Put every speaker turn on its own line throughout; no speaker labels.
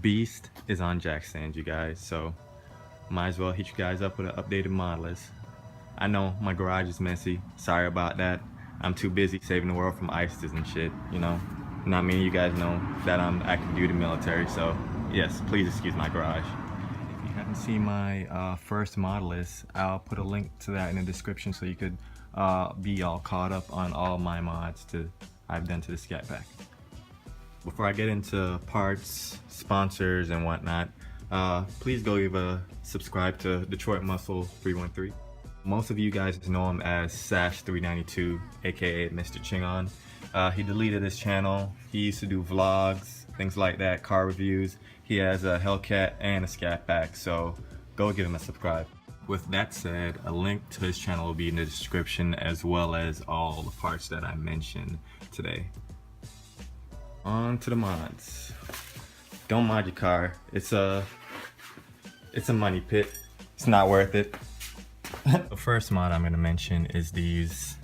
beast is on jack stands, you guys, so might as well hit you guys up with an updated mod list. I know my garage is messy, sorry about that. I'm too busy saving the world from ISIS and shit, you know. Not many of you guys know that I'm active duty military, so yes, please excuse my garage. If you haven't seen my first mod list, I'll put a link to that in the description so you could be all caught up on all my mods I've done to the Scat Pack. Before I get into parts, sponsors, and whatnot, please go give a subscribe to Detroit Muscle 313. Most of you guys know him as Sash392, aka Mr. Chingon. He deleted his channel. He used to do vlogs, things like that, car reviews. He has a Hellcat and a Scat Pack, so go give him a subscribe. With that said, a link to his channel will be in the description, as well as all the parts that I mentioned today. On to the mods. Don't mod your car. It's a money pit. It's not worth it. The first mod I'm gonna mention is these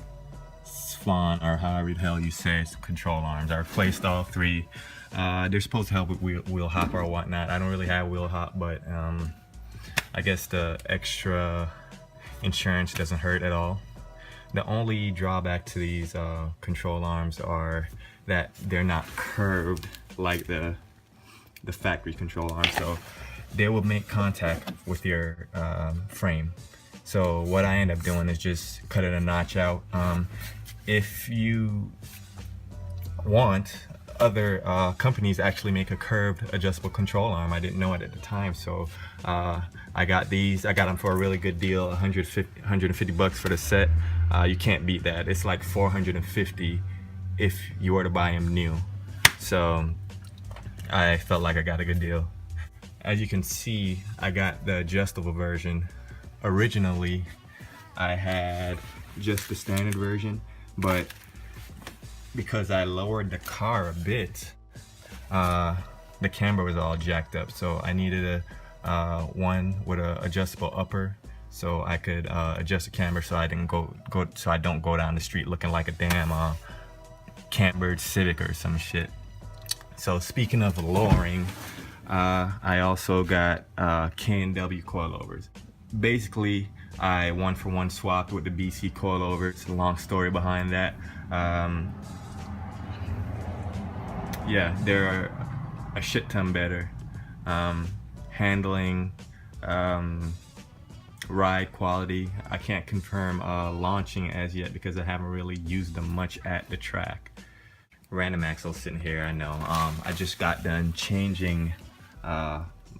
Swan, or however the hell you say it, control arms. I replaced all three. They're supposed to help with wheel hop or whatnot. I don't really have wheel hop, but I guess the extra insurance doesn't hurt at all. The only drawback to these control arms are that they're not curved like the factory control arm, so they will make contact with your frame. So what I end up doing is just cutting a notch out. If you want, other companies actually make a curved adjustable control arm. I didn't know it at the time, so I got these. I got them for a really good deal, 150 bucks for the set. You can't beat that. It's like 450 if you were to buy them new. So I felt like I got a good deal. As you can see, I got the adjustable version. Originally, I had just the standard version, but because I lowered the car a bit, the camber was all jacked up, so I needed a one with an adjustable upper, so I could adjust the camber so I didn't so I don't go down the street looking like a damn cambered Civic or some shit. So speaking of lowering, I also got K&W coilovers. Basically, I one-for-one swapped with the BC coilovers. It's a long story behind that. Yeah, they're a shit ton better. Handling, ride quality. I can't confirm launching as yet because I haven't really used them much at the track. Random axle sitting here, I know. I just got done changing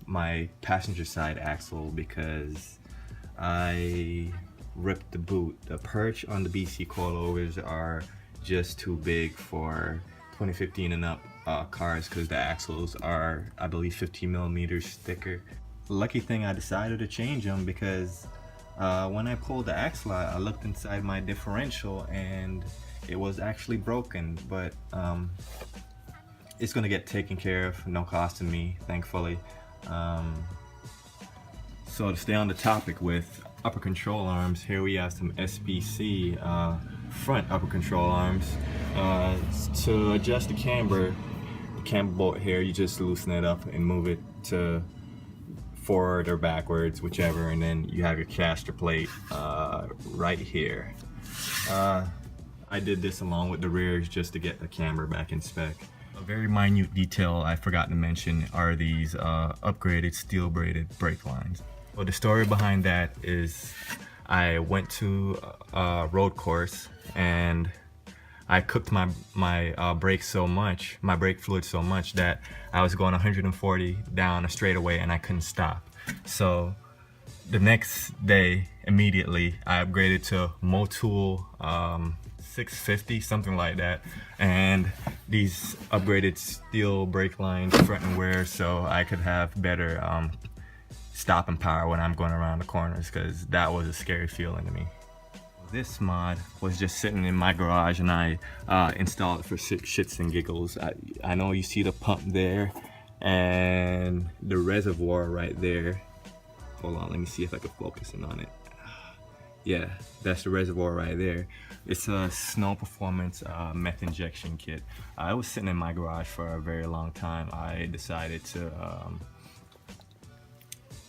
my passenger side axle because I ripped the boot. The perch on the BC coilovers are just too big for 2015 and up cars because the axles are, I believe, 15 millimeters thicker. Lucky thing I decided to change them because when I pulled the axle out, I looked inside my differential and it was actually broken, but it's gonna get taken care of, no cost to me, thankfully. So to stay on the topic with upper control arms, here we have some SBC front upper control arms. To adjust the camber bolt here, you just loosen it up and move it to forward or backwards, whichever, and then you have your caster plate right here. I did this along with the rears just to get the camber back in spec. A very minute detail I forgot to mention are these upgraded steel braided brake lines. Well, the story behind that is I went to a road course and I cooked my brakes so much, my brake fluid so much that I was going 140 down a straightaway and I couldn't stop. So the next day, immediately, I upgraded to Motul 650, something like that, and these upgraded steel brake lines front and rear so I could have better stopping power when I'm going around the corners, because that was a scary feeling to me. This mod was just sitting in my garage and I installed it for shits and giggles. I know you see the pump there and the reservoir right there. Hold on, let me see if I can focus in on it. Yeah, that's the reservoir right there. It's a Snow Performance meth injection kit. I was sitting in my garage for a very long time. I decided to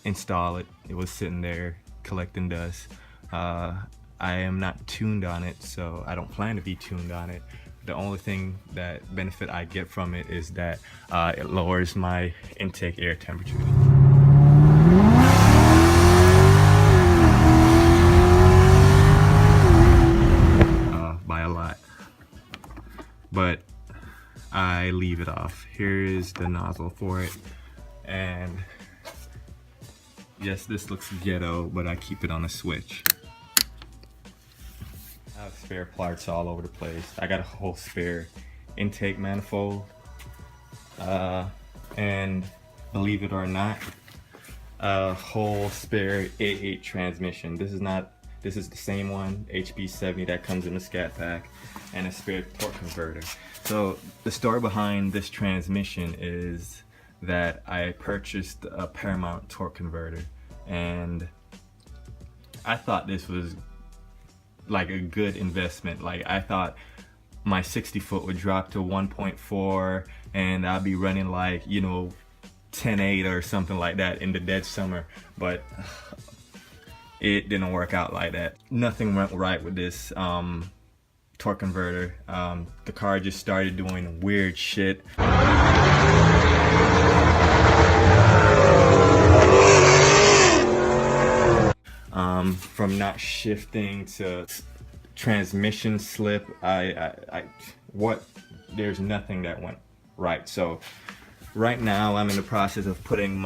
install it. It was sitting there collecting dust. I am not tuned on it, so I don't plan to be tuned on it. The only thing that benefit I get from it is that it lowers my intake air temperature. By a lot. But I leave it off. Here is the nozzle for it. And yes, this looks ghetto, but I keep it on a switch. I have spare parts all over the place. I got a whole spare intake manifold. And believe it or not, a whole spare 8.8 transmission. This is the same one, HB70, that comes in the Scat Pack, and a spare torque converter. So the story behind this transmission is that I purchased a Paramount torque converter, and I thought this was like a good investment. Like, I thought my 60 foot would drop to 1.4 and I'd be running like, you know, 10.8 or something like that in the dead summer, but it didn't work out like that. Nothing went right with this torque converter. The car just started doing weird shit. From not shifting to transmission slip, there's nothing that went right. So right now I'm in the process of putting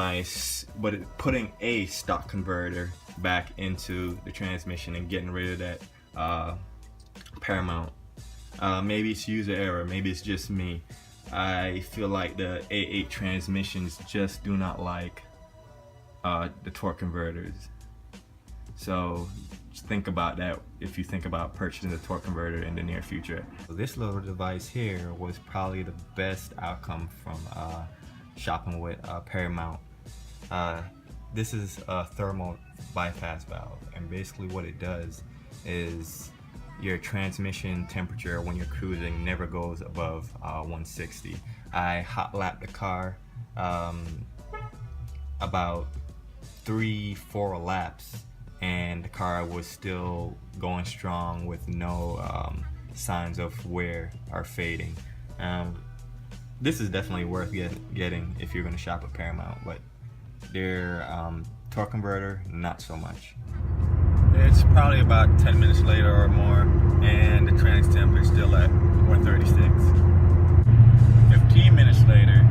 a stock converter back into the transmission and getting rid of that Paramount. Maybe it's user error, maybe it's just me. I feel like the 8.8 transmissions just do not like the torque converters. So just think about that if you think about purchasing a torque converter in the near future. This little device here was probably the best outcome from shopping with Paramount. This is a thermal bypass valve, and basically what it does is your transmission temperature when you're cruising never goes above 160. I hot lapped the car about 3-4 laps, and the car was still going strong with no signs of wear or fading. This is definitely worth getting if you're going to shop at Paramount, but their torque converter, not so much. It's probably about 10 minutes later or more, and the trans temp is still at 136. 15 minutes later,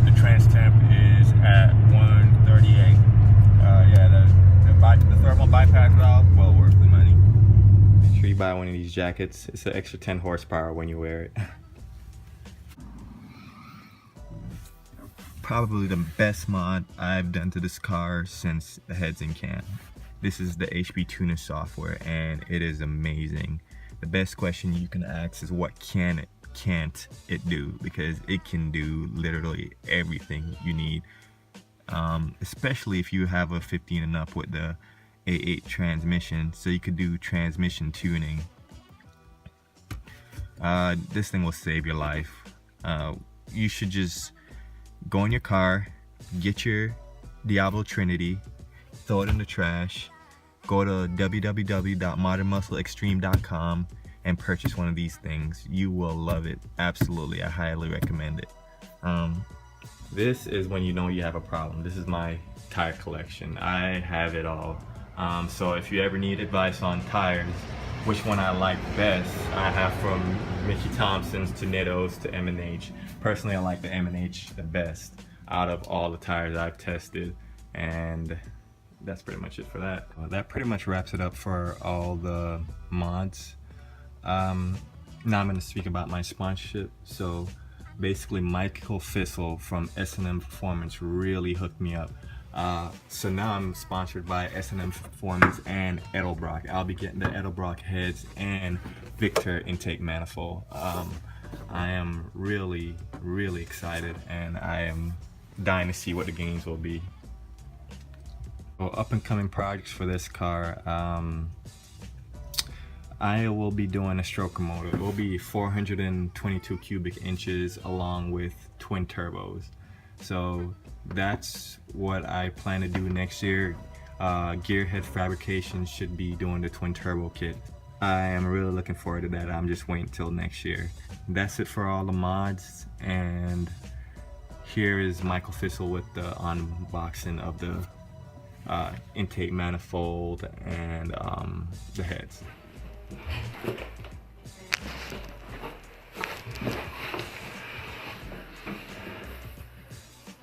the trans temp is at 138. The thermal bypass valve, well worth the money. Make sure you buy one of these jackets. It's an extra 10 horsepower when you wear it. Probably the best mod I've done to this car since the heads in can. This is the HP Tuner software, and it is amazing. The best question you can ask is what can't it do, because it can do literally everything you need. Especially if you have a 15 and up with the 8.8 transmission, so you could do transmission tuning. This thing will save your life. You should just go in your car, get your Diablo Trinity, throw it in the trash, go to www.modernmuscleextreme.com and purchase one of these things. You will love it. Absolutely, I highly recommend it. This is when you know you have a problem. This is my tire collection. I have it all. So if you ever need advice on tires, which one I like best, I have from Mickey Thompson's to Nitto's to M&H. Personally, I like the M&H the best out of all the tires I've tested, and that's pretty much it for that. That pretty much wraps it up for all the mods. Now I'm going to speak about my sponsorship. So basically, Michael Fissel from S&M Performance really hooked me up. So now I'm sponsored by S&M Performance and Edelbrock. I'll be getting the Edelbrock heads and Victor intake manifold. I am really excited, and I am dying to see what the gains will be. Up and coming projects for this car. I will be doing a stroker motor. It will be 422 cubic inches along with twin turbos. So that's what I plan to do next year. Gearhead Fabrication should be doing the twin turbo kit. I am really looking forward to that. I'm just waiting till next year. That's it for all the mods, and here is Michael Fissel with the unboxing of the intake manifold and the heads.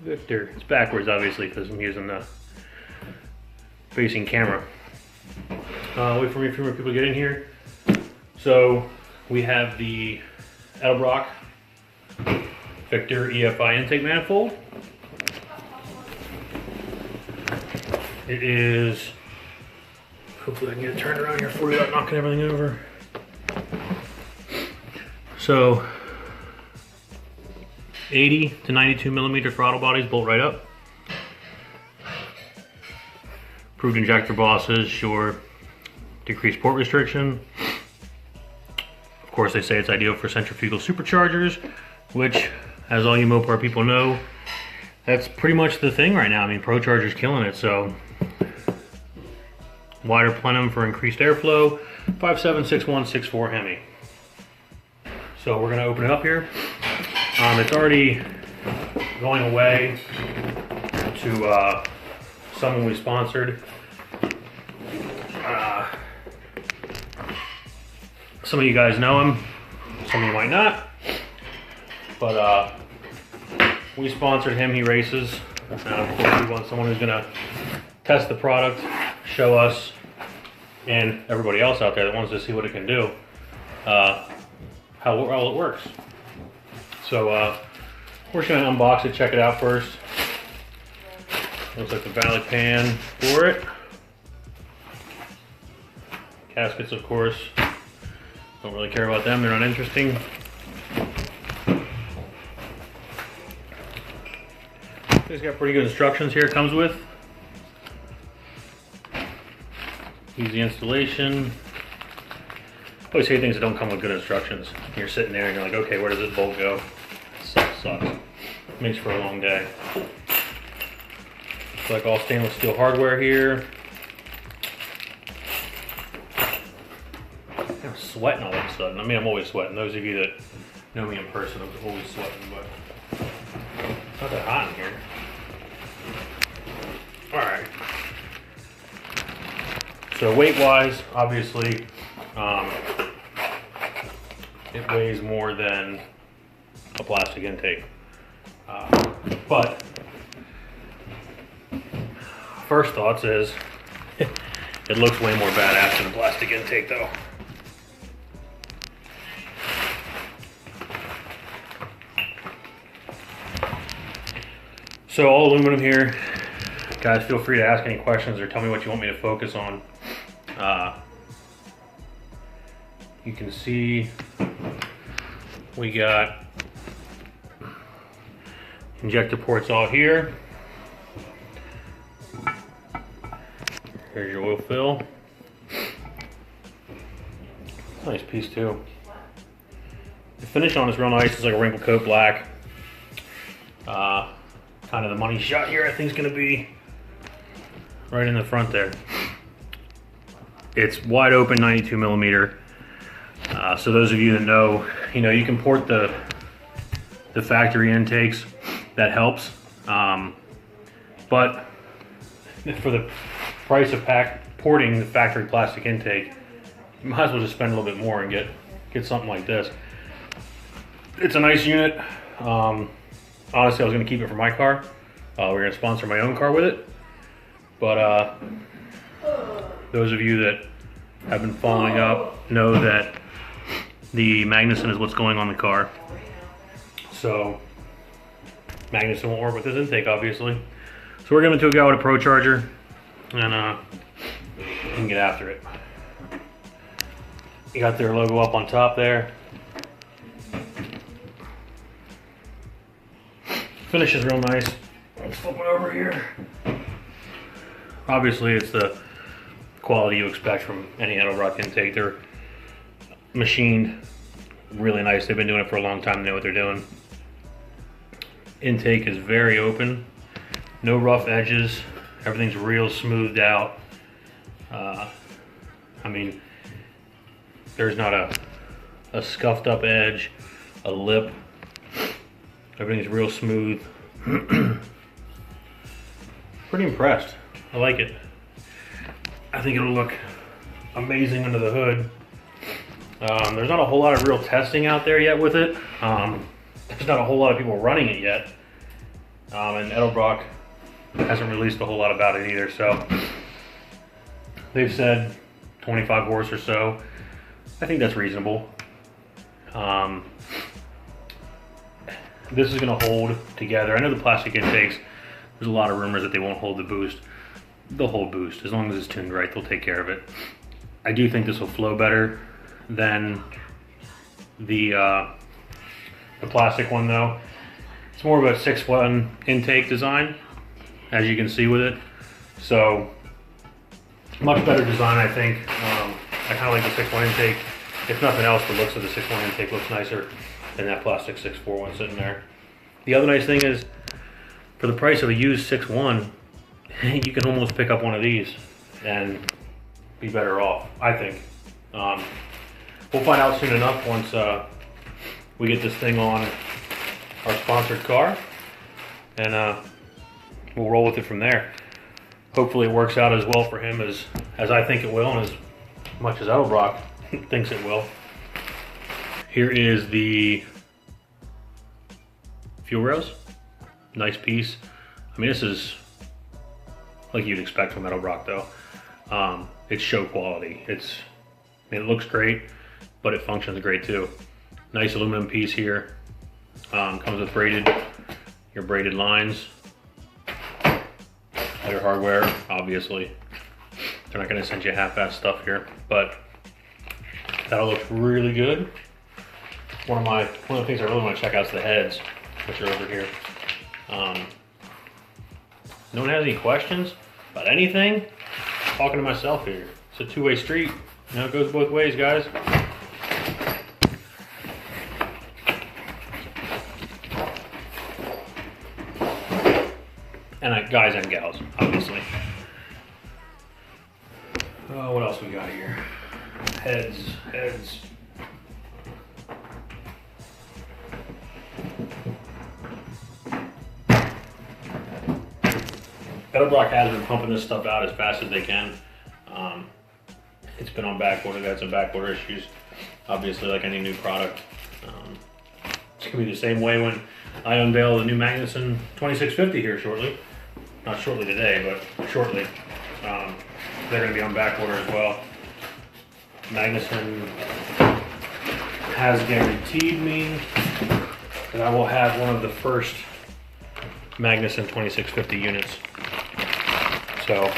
Victor, it's backwards obviously because I'm using the facing camera. Wait for more people to get in here. So we have the Edelbrock Victor EFI intake manifold. It is, hopefully I can get it turned around here for you without knocking everything over. So 80 to 92 millimeter throttle bodies bolt right up. Approved injector bosses, sure. Decreased port restriction. Of course, they say it's ideal for centrifugal superchargers, which, as all you Mopar people know, that's pretty much the thing right now. I mean, ProCharger's killing it, so. Wider plenum for increased airflow, 576164 Hemi. So we're gonna open it up here. It's already going away to someone we sponsored. Some of you guys know him, some of you might not, but we sponsored him. He races, and of course we want someone who's gonna test the product, show us and everybody else out there that wants to see what it can do, how well it works. So we're just gonna unbox it, check it out first. Looks like the valley pan for it. Gaskets, of course, don't really care about them, they're not interesting. It's got pretty good instructions here it comes with. Easy installation. I always hate things that don't come with good instructions. You're sitting there and you're like, okay, where does this bolt go? Sucks. Makes for a long day. It's like all stainless steel hardware here. I'm sweating all of a sudden. I mean, I'm always sweating. Those of you that know me in person, I'm always sweating, but it's not that hot in here. All right. So weight-wise, obviously, it weighs more than a plastic intake. But first thoughts is it looks way more badass than a plastic intake, though. So all aluminum here. Guys, feel free to ask any questions or tell me what you want me to focus on. You can see we got injector ports all here. Here's your oil fill. Nice piece too. The finish on is real nice. It's like a wrinkle coat black. Kind of the money shot here I think is going to be right in the front there. It's wide open 92 millimeter. So those of you that know, you can port the factory intakes. That helps. But for the price of porting the factory plastic intake, you might as well just spend a little bit more and get something like this. It's a nice unit. Honestly, I was going to keep it for my car. We're going to sponsor my own car with it. But those of you that have been following up know that the Magnuson is what's going on the car. So Magnuson won't work with this intake, obviously. So we're going to go with a ProCharger and we can get after it. You got their logo up on top there. Finish is real nice. Let's flip it over here. Obviously, it's the quality you expect from any Edelbrock intake. They're machined really nice. They've been doing it for a long time. They know what they're doing. Intake is very open, no rough edges. Everything's real smoothed out. I mean, there's not a scuffed up edge, a lip. Everything's real smooth. Pretty impressed. I like it. I think it'll look amazing under the hood. There's not a whole lot of real testing out there yet with it. There's not a whole lot of people running it yet. And Edelbrock hasn't released a whole lot about it either. So they've said 25 horse or so. I think that's reasonable. This is gonna hold together. I know the plastic intakes, there's a lot of rumors that they won't hold the boost. They'll hold boost. As long as it's tuned right, they'll take care of it. I do think this will flow better than the plastic one though. It's more of a 6-1 intake design, as you can see with it. So, much better design, I think. I kind of like the 6-1 intake. If nothing else, the looks of the 6-1 intake looks nicer than that plastic 6-4 one sitting there. The other nice thing is, for the price of a used 6-1, you can almost pick up one of these and be better off, I think. We'll find out soon enough once we get this thing on our sponsored car, and we'll roll with it from there. Hopefully it works out as well for him as I think it will, and as much as Edelbrock thinks it will. Here is the fuel rails. Nice piece. I mean, this is like you'd expect from Edelbrock though. It's show quality. I mean, it looks great, but it functions great too. Nice aluminum piece here. Comes with your braided lines. All your hardware, obviously. They're not gonna send you half-ass stuff here, but that'll look really good. One of the things I really want to check out is the heads, which are over here. No one has any questions about anything? I'm talking to myself here. It's a two-way street. You know, it goes both ways, guys. And guys and gals, obviously. What else we got here? Heads. Edelbrock has been pumping this stuff out as fast as they can. It's been on back order. They had some back order issues, obviously, like any new product. It's gonna be the same way when I unveil the new Magnuson 2650 here shortly. Not shortly today, but shortly. They're gonna be on back order as well. Magnuson has guaranteed me that I will have one of the first Magnuson 2650 units. So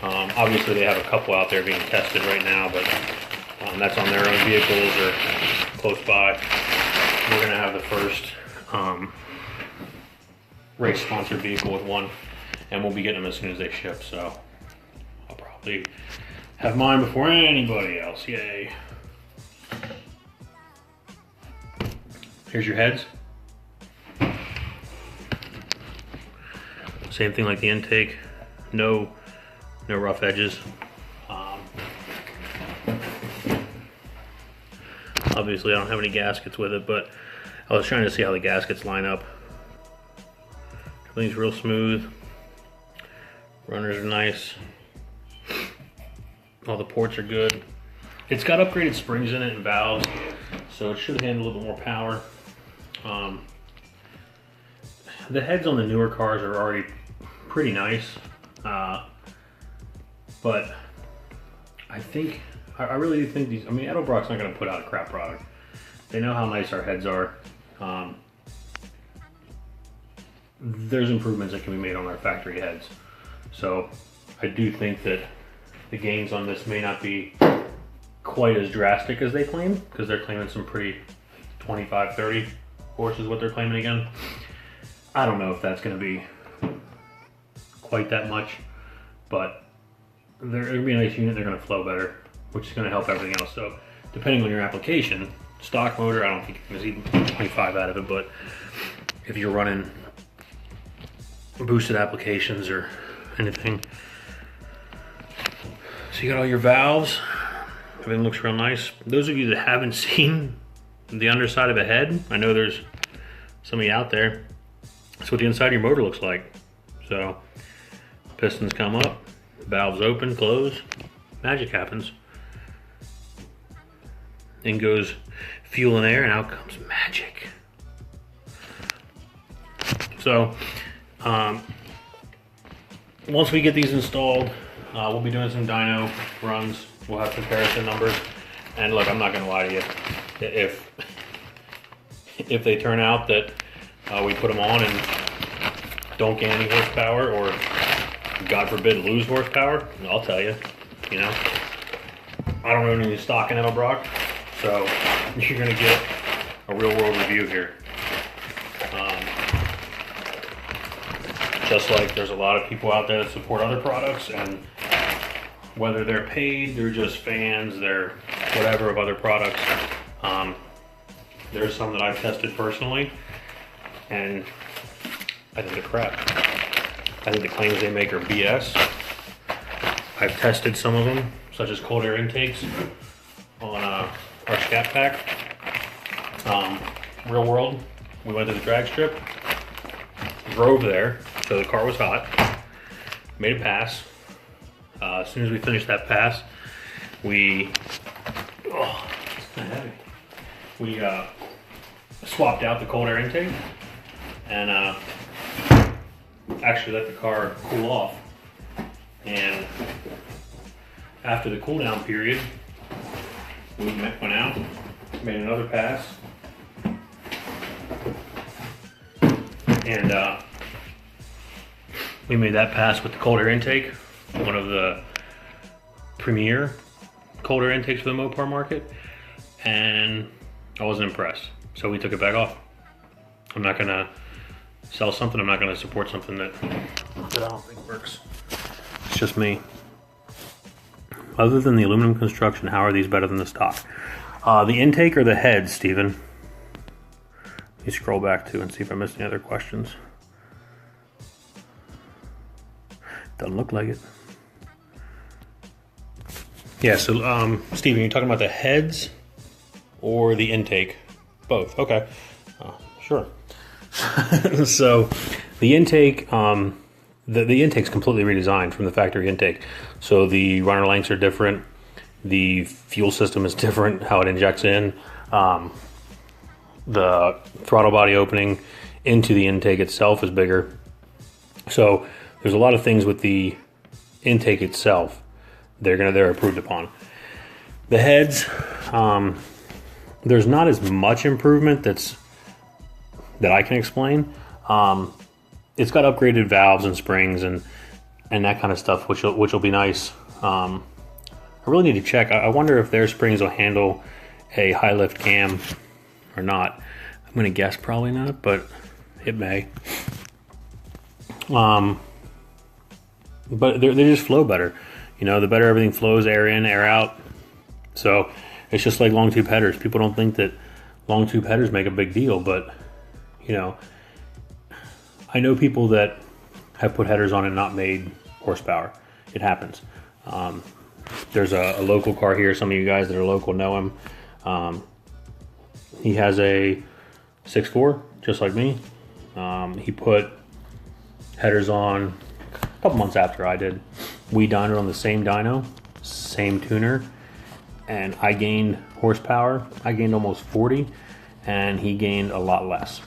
obviously they have a couple out there being tested right now, but that's on their own vehicles or close by. We're gonna have the first race sponsored vehicle with one, and we'll be getting them as soon as they ship. So I'll probably have mine before anybody else. Yay. Here's your heads. Same thing like the intake. No rough edges. Obviously I don't have any gaskets with it, but I was trying to see how the gaskets line up. Everything's real smooth. Runners are nice. All the ports are good. It's got upgraded springs in it and valves, so it should handle a little bit more power. The heads on the newer cars are already pretty nice, but I really do think these, I mean, Edelbrock's not going to put out a crap product. They know how nice our heads are. There's improvements that can be made on our factory heads. So I do think that the gains on this may not be quite as drastic as they claim, because they're claiming some pretty 25, 30 horse is what they're claiming again. I don't know if that's going to be quite that much, but they're going to be a nice unit. They're going to flow better, which is going to help everything else. So depending on your application, stock motor, I don't think you're going to see 25 out of it, but if you're running boosted applications or anything. So you got all your valves. Everything looks real nice. Those of you that haven't seen the underside of a head, I know there's some of you out there. That's what the inside of your motor looks like. So pistons come up, valves open, close, magic happens. In goes fuel and air, and out comes magic. So once we get these installed, we'll be doing some dyno runs. We'll have comparison numbers. And look, I'm not gonna lie to you. If they turn out that we put them on and don't gain any horsepower, or God forbid lose horsepower, I'll tell you, you know, I don't own any stock in Edelbrock, so you're gonna get a real world review here. Just like there's a lot of people out there that support other products, and whether they're paid, they're just fans, they're whatever of other products. There's some that I've tested personally, and I think they're crap. I think the claims they make are BS. I've tested some of them, such as cold air intakes on our Scat Pack. Real world, we went to the drag strip, drove there, so the car was hot, made a pass. As soon as we finished that pass, we swapped out the cold air intake and actually let the car cool off. And after the cool down period, we went out, made another pass, and we made that pass with the cold air intake, one of the premier cold air intakes for the Mopar market, and I wasn't impressed. So we took it back off. I'm not gonna sell something, I'm not gonna support something that I don't think works. It's just me. Other than the aluminum construction, how are these better than the stock? The intake or the heads, Steven? Let me scroll back to and see if I missed any other questions. Doesn't look like it. Yeah, so Steven, you're talking about the heads or the intake? Both, okay. Sure. So the intake, the intake's completely redesigned from the factory intake. So the runner lengths are different. The fuel system is different, how it injects in. The throttle body opening into the intake itself is bigger. So there's a lot of things with the intake itself they're improved upon. The heads, there's not as much improvement that I can explain. It's got upgraded valves and springs and that kind of stuff, which will be nice. I really need to check. I wonder if their springs will handle a high lift cam or not. I'm gonna guess probably not, but it may. But they just flow better. You know, the better everything flows, air in, air out. So it's just like long tube headers. People don't think that long tube headers make a big deal, but you know, I know people that have put headers on and not made horsepower. It happens. There's a local car here. Some of you guys that are local know him. He has a 6.4, just like me. He put headers on a couple months after I did. We dynoed on the same dyno, same tuner, and I gained horsepower. I gained almost 40, and he gained a lot less.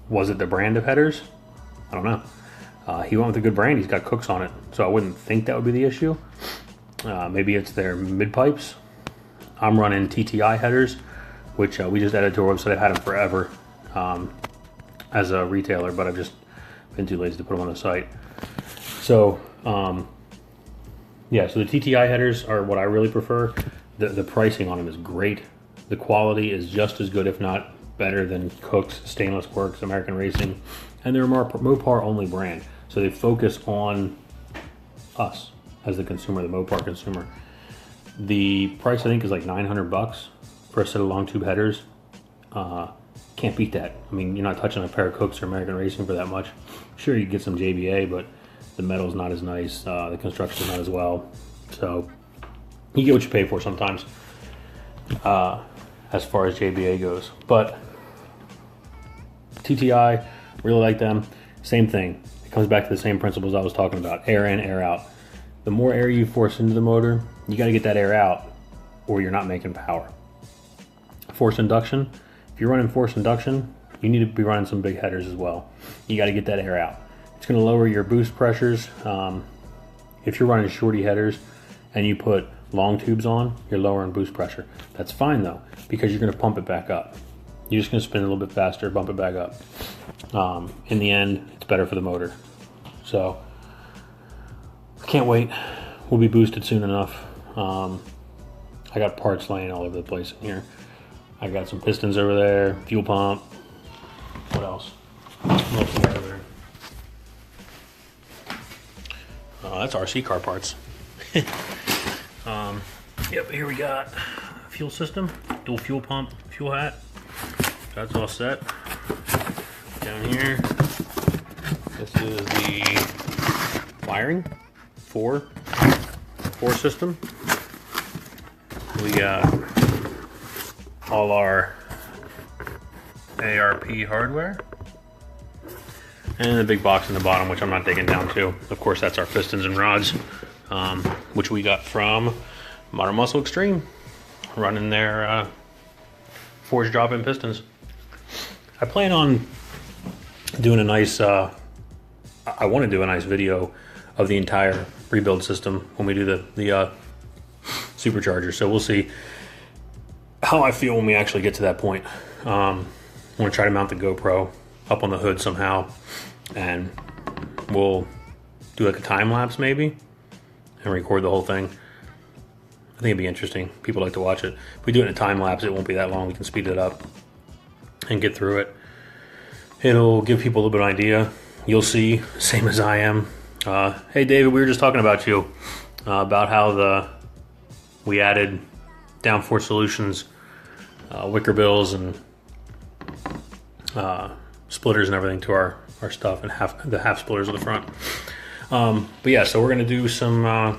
Was it the brand of headers? I don't know. He went with a good brand. He's got Cooks on it, so I wouldn't think that would be the issue. Maybe it's their mid pipes. I'm running TTI headers, which we just added to our website. I've had them forever as a retailer, but I've just been too lazy to put them on the site. So yeah, so the TTI headers are what I really prefer. The pricing on them is great. The quality is just as good, if not better, than Cooks, Stainless Works, American Racing, and they're a Mopar only brand. So they focus on us as the consumer, the Mopar consumer. The price I think is like 900 bucks for a set of long tube headers. Can't beat that. I mean, you're not touching a pair of Cokes or American Racing for that much. Sure, you get some JBA, but the metal's not as nice. The construction's not as well. So you get what you pay for sometimes, as far as JBA goes. But TTI, really like them. Same thing. It comes back to the same principles I was talking about. Air in, air out. The more air you force into the motor, you got to get that air out, or you're not making power. Forced induction. If you're running forced induction, you need to be running some big headers as well. You got to get that air out. It's going to lower your boost pressures. If you're running shorty headers and you put long tubes on, you're lowering boost pressure. That's fine though, because you're going to pump it back up. You're just going to spin a little bit faster, bump it back up. In the end, it's better for the motor. So I can't wait. We'll be boosted soon enough. I got parts laying all over the place in here. I got some pistons over there, fuel pump. What else? What else we got over there? That's RC car parts. Yep, here we got fuel system, dual fuel pump, fuel hat. That's all set. Down here, this is the wiring for system. We got all our ARP hardware. And the big box in the bottom, which I'm not digging down to. Of course, that's our pistons and rods, which we got from Modern Muscle Extreme, running their forged drop-in pistons. I plan on doing a nice, I want to do a nice video of the entire rebuild system when we do the supercharger. So we'll see how I feel when we actually get to that point. I'm going to try to mount the GoPro up on the hood somehow, and we'll do like a time lapse maybe and record the whole thing. I think it'd be interesting. People like to watch it. If we do it in a time lapse, it won't be that long. We can speed it up and get through it. It'll give people a little bit of idea. You'll see, same as I am. Hey David, we were just talking about you, about how we added Downforce Solutions wicker bills and splitters and everything to our stuff, and the half splitters at the front. But yeah, so we're gonna do some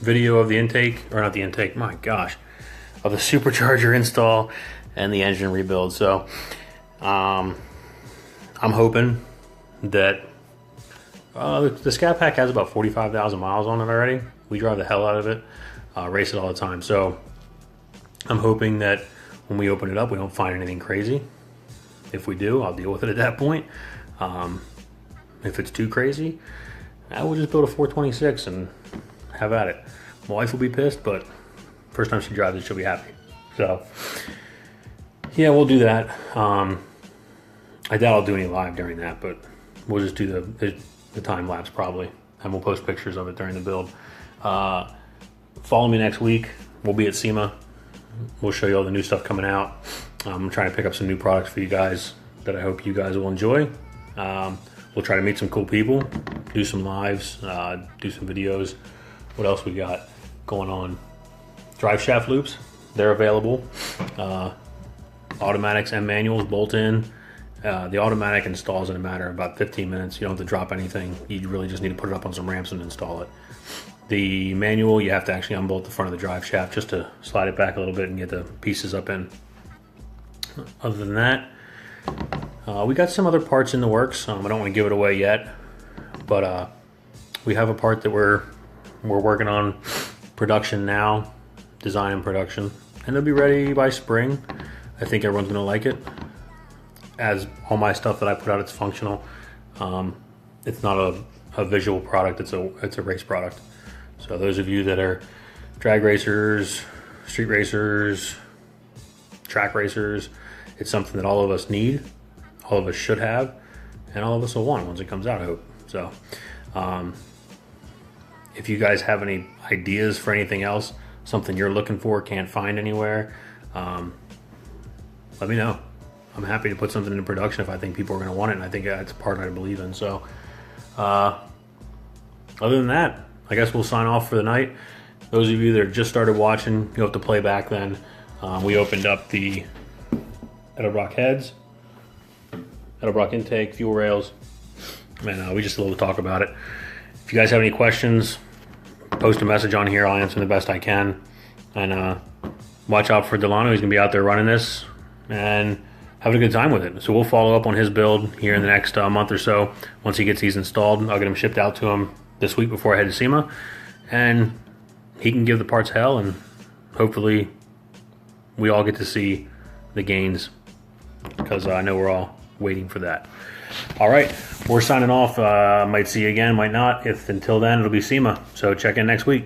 video of the intake, or not the intake, my gosh, of the supercharger install and the engine rebuild. So I'm hoping that the Scat Pack has about 45,000 miles on it already. We drive the hell out of it, race it all the time. So I'm hoping that when we open it up, we don't find anything crazy. If we do, I'll deal with it at that point. If it's too crazy, I will just build a 426 and have at it. My wife will be pissed, but first time she drives it, she'll be happy. So yeah, we'll do that. I doubt I'll do any live during that, but we'll just do the time lapse probably, and we'll post pictures of it during the build. Follow me next week. We'll be at SEMA. We'll show you all the new stuff coming out. I'm trying to pick up some new products for you guys that I hope you guys will enjoy. We'll try to meet some cool people, do some lives, do some videos. What else we got going on? Drive shaft loops, they're available. Automatics and manuals bolt in. The automatic installs in a matter of about 15 minutes. You don't have to drop anything. You really just need to put it up on some ramps and install it. The manual, you have to actually unbolt the front of the drive shaft just to slide it back a little bit and get the pieces up in. Other than that, we got some other parts in the works. I don't want to give it away yet, but we have a part that we're working on production now, design and production, and it'll be ready by spring. I think everyone's gonna like it. As all my stuff that I put out, it's functional. It's not a visual product, it's a race product. So those of you that are drag racers, street racers, track racers, it's something that all of us need, all of us should have, and all of us will want once it comes out, I hope. So if you guys have any ideas for anything else, something you're looking for, can't find anywhere, let me know. I'm happy to put something into production if I think people are going to want it, and I think that's a part I believe in. So other than that, I guess we'll sign off for the night. Those of you that just started watching, you'll have to play back then. We opened up the Edelbrock heads, Edelbrock intake, fuel rails, and we just a little talk about it. If you guys have any questions, post a message on here. I'll answer them the best I can. And watch out for Delano. He's going to be out there running this and having a good time with it. So we'll follow up on his build here in the next month or so. Once he gets these installed, I'll get them shipped out to him this week before I head to SEMA. And he can give the parts hell, and hopefully we all get to see the gains, because I know we're all waiting for that. All right, we're signing off. Might see you again, might not. If until then, it'll be SEMA. So check in next week.